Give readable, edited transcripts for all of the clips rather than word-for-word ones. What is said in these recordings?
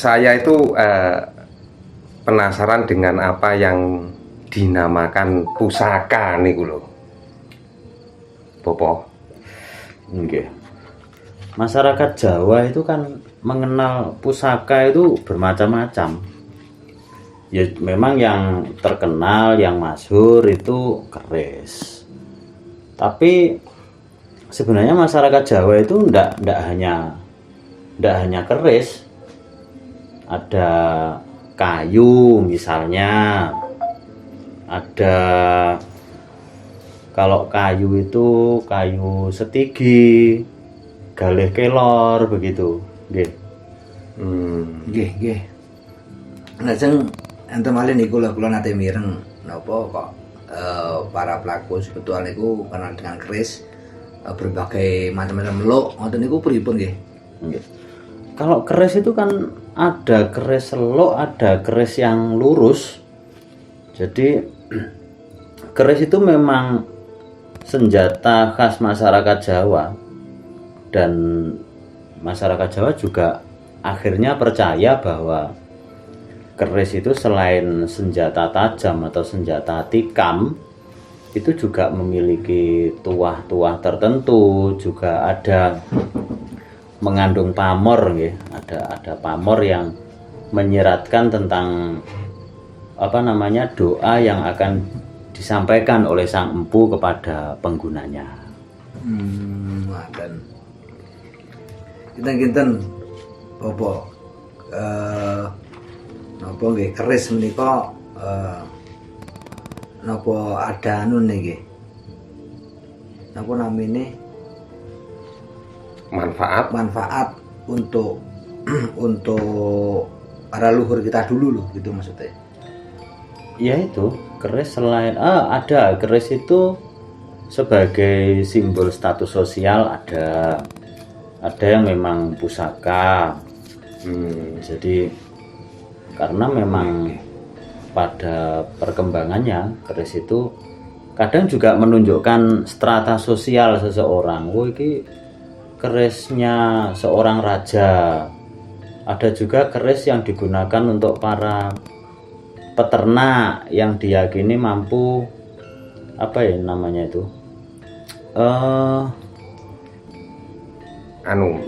saya itu penasaran dengan apa yang dinamakan pusaka niku lho. Bopo. Nggih. Masyarakat Jawa itu kan mengenal pusaka itu bermacam-macam. Ya memang yang terkenal, yang masyhur itu keris. Tapi sebenarnya masyarakat Jawa itu ndak hanya keris. Ada kayu misalnya. Ada, kalau kayu itu kayu setigi, galih kelor begitu. Nggih. Nggih. Lajeng enten malih niku lho kula nate mireng napa kok para pelaku sebetulnya niku kenal dengan keris berbagai macam-macam meluk ngoten niku pripun nggih? Nggih. Kalau keris itu kan ada keris selok, ada keris yang lurus. Jadi keris itu memang senjata khas masyarakat Jawa, dan masyarakat Jawa juga akhirnya percaya bahwa keris itu selain senjata tajam atau senjata tikam, itu juga memiliki tuah-tuah tertentu, juga ada mengandung pamor, ya. Ada pamor yang menyiratkan tentang doa yang akan disampaikan oleh sang empu kepada penggunanya. Dan kinten-kinten Bopo napa nggih keris menika napa ada anu niki napa namine manfaat untuk para luhur kita dulu loh gitu maksudnya. Ya itu keris selain ada keris itu sebagai simbol status sosial, ada yang memang pusaka. Jadi karena memang pada perkembangannya keris itu kadang juga menunjukkan strata sosial seseorang. Ini kerisnya seorang raja. Ada juga keris yang digunakan untuk para peternak yang diyakini mampu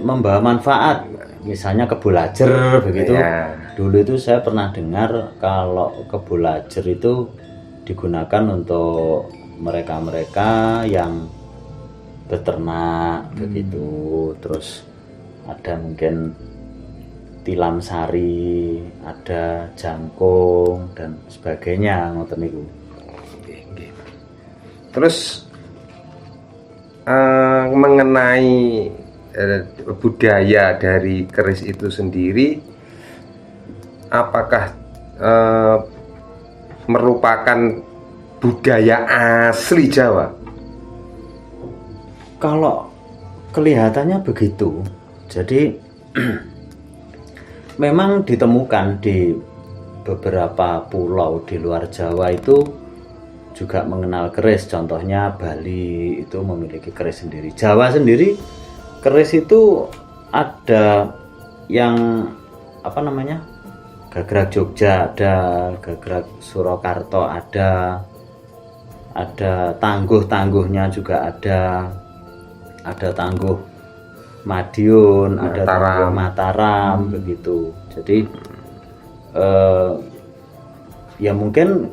membawa manfaat, misalnya kebulajer begitu. Ya. Dulu itu saya pernah dengar kalau kebulajer itu digunakan untuk mereka-mereka yang beternak begitu. Terus ada mungkin tilam sari, ada jangkung dan sebagainya ngoten niku. Terus mengenai budaya dari keris itu sendiri, apakah merupakan budaya asli Jawa? Kalau kelihatannya begitu. Jadi memang ditemukan di beberapa pulau di luar Jawa itu juga mengenal keris. Contohnya Bali itu memiliki keris sendiri. Jawa sendiri keris itu ada yang Gagrak Jogja ada, Gagrak Surakarta ada tangguh-tangguhnya juga ada tangguh Madiun, ada tangguh Mataram begitu. Jadi ya mungkin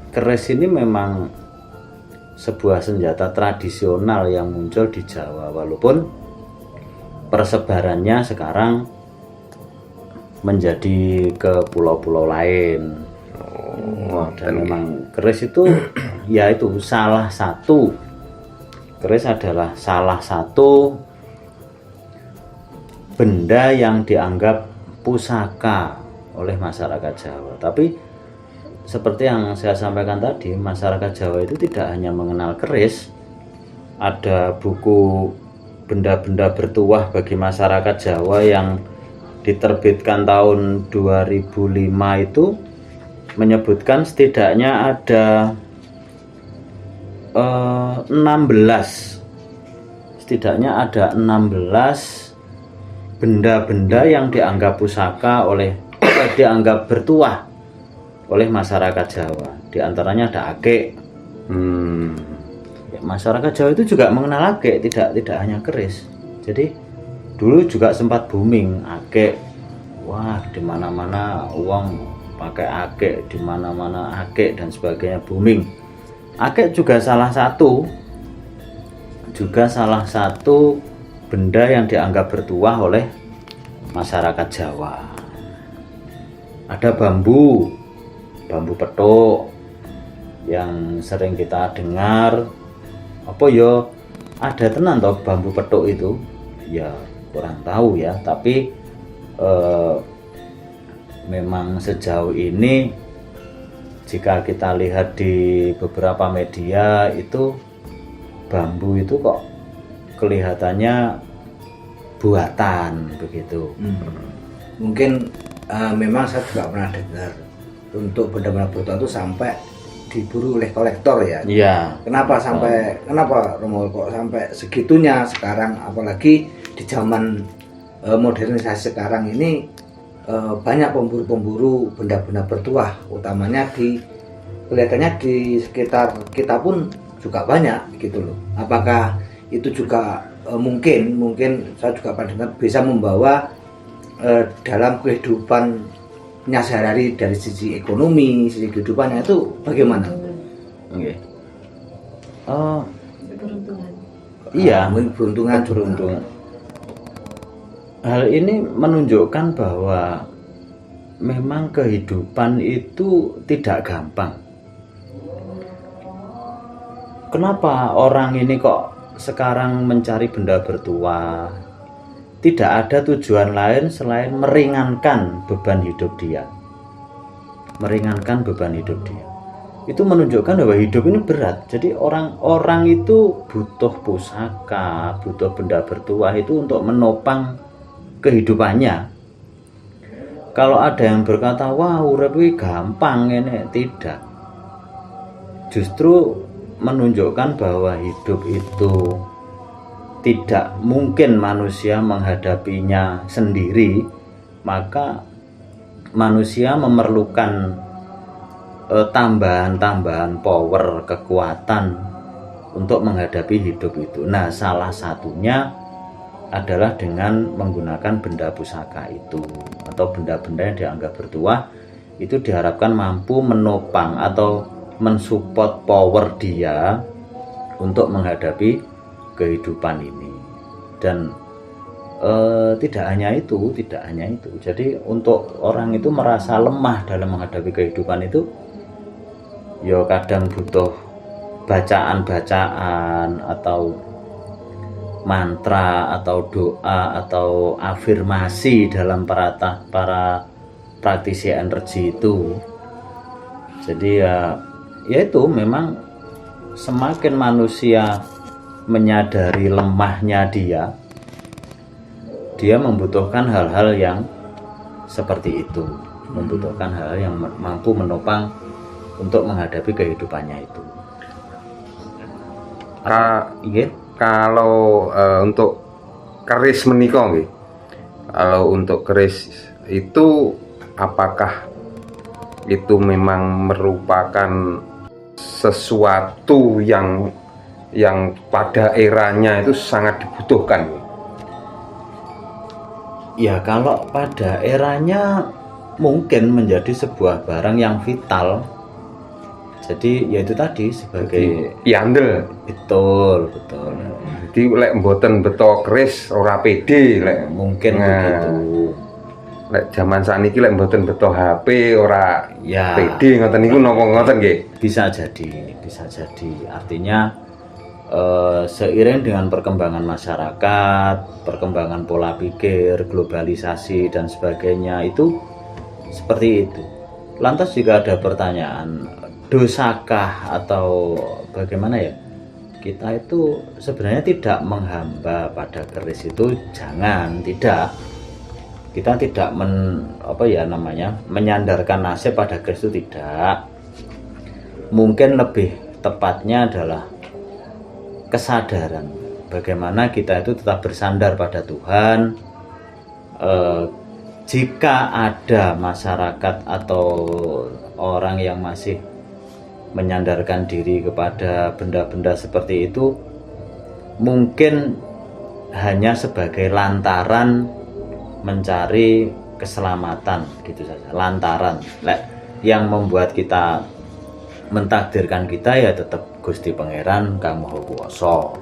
keris ini memang sebuah senjata tradisional yang muncul di Jawa, walaupun persebarannya sekarang menjadi ke pulau-pulau lain. Dan memang keris itu keris adalah salah satu benda yang dianggap pusaka oleh masyarakat Jawa. Tapi seperti yang saya sampaikan tadi, masyarakat Jawa itu tidak hanya mengenal keris. Ada buku benda-benda bertuah bagi masyarakat Jawa yang diterbitkan tahun 2005 itu menyebutkan setidaknya ada 16 benda-benda yang dianggap pusaka dianggap bertuah oleh masyarakat Jawa. Di antaranya ada akik. Ya, masyarakat Jawa itu juga mengenal akik, tidak hanya keris. Jadi dulu juga sempat booming akik. Wah, di mana-mana uang pakai akik, di mana-mana akik dan sebagainya, booming. Akik juga salah satu benda yang dianggap bertuah oleh masyarakat Jawa. Ada bambu petuk yang sering kita dengar. Apa ya, ada tenan toh bambu petuk itu? Ya kurang tahu ya, tapi memang sejauh ini jika kita lihat di beberapa media itu bambu itu kok kelihatannya buatan begitu. Mungkin memang saya juga pernah dengar untuk benda-benda bertuah itu sampai diburu oleh kolektor ya. Iya. Kenapa Romo kok sampai segitunya sekarang, apalagi di zaman modernisasi sekarang ini banyak pemburu-pemburu benda-benda bertuah, utamanya kelihatannya di sekitar kita pun juga banyak gitu loh. Apakah itu juga mungkin saya juga pernah dengar bisa membawa dalam kehidupannya sehari-hari dari sisi ekonomi, sisi kehidupannya itu bagaimana? Okay. Iya, beruntungan. Hal ini menunjukkan bahwa memang kehidupan itu tidak gampang. Kenapa orang ini kok sekarang mencari benda bertuah? Tidak ada tujuan lain selain meringankan beban hidup dia. Meringankan beban hidup dia. Itu menunjukkan bahwa hidup ini berat. Jadi orang itu butuh pusaka, butuh benda bertuah itu untuk menopang kehidupannya. Kalau ada yang berkata, wah urip iki gampang ini, tidak. Justru menunjukkan bahwa hidup itu tidak mungkin manusia menghadapinya sendiri, maka manusia memerlukan tambahan-tambahan power, kekuatan untuk menghadapi hidup itu. Nah, salah satunya adalah dengan menggunakan benda pusaka itu atau benda-benda yang dianggap bertuah, itu diharapkan mampu menopang atau mensupport power dia untuk menghadapi kehidupan ini. Dan tidak hanya itu. Jadi untuk orang itu merasa lemah dalam menghadapi kehidupan itu, ya kadang butuh bacaan-bacaan atau mantra atau doa atau afirmasi dalam para praktisi energi itu. Jadi ya itu memang semakin manusia menyadari lemahnya dia membutuhkan hal-hal yang seperti itu, membutuhkan hal yang mampu menopang untuk menghadapi kehidupannya itu. Kalau untuk keris menika nggih. Kalau untuk keris itu apakah itu memang merupakan sesuatu yang pada eranya itu sangat dibutuhkan? Ya, kalau pada eranya mungkin menjadi sebuah barang yang vital. Jadi yaitu tadi sebagai piandel. Betul. Jadi lek mboten beto keris ora pede lek mungkin begitu. Lek zaman sakniki lek mboten beto HP ora ya pede ngoten niku napa ngoten nggih? Bisa jadi. Artinya seiring dengan perkembangan masyarakat, perkembangan pola pikir, globalisasi dan sebagainya, itu seperti itu. Lantas jika ada pertanyaan, dosakah atau bagaimana ya? Kita itu sebenarnya tidak menghamba pada keris itu, tidak. Kita tidak menyandarkan nasib pada keris itu, tidak. Mungkin lebih tepatnya adalah kesadaran bagaimana kita itu tetap bersandar pada Tuhan, jika ada masyarakat atau orang yang masih menyandarkan diri kepada benda-benda seperti itu, mungkin hanya sebagai lantaran mencari keselamatan gitu saja, lantaran yang membuat kita mentakdirkan kita ya tetap Gusti Pangeran Kang Maha Kuwasa.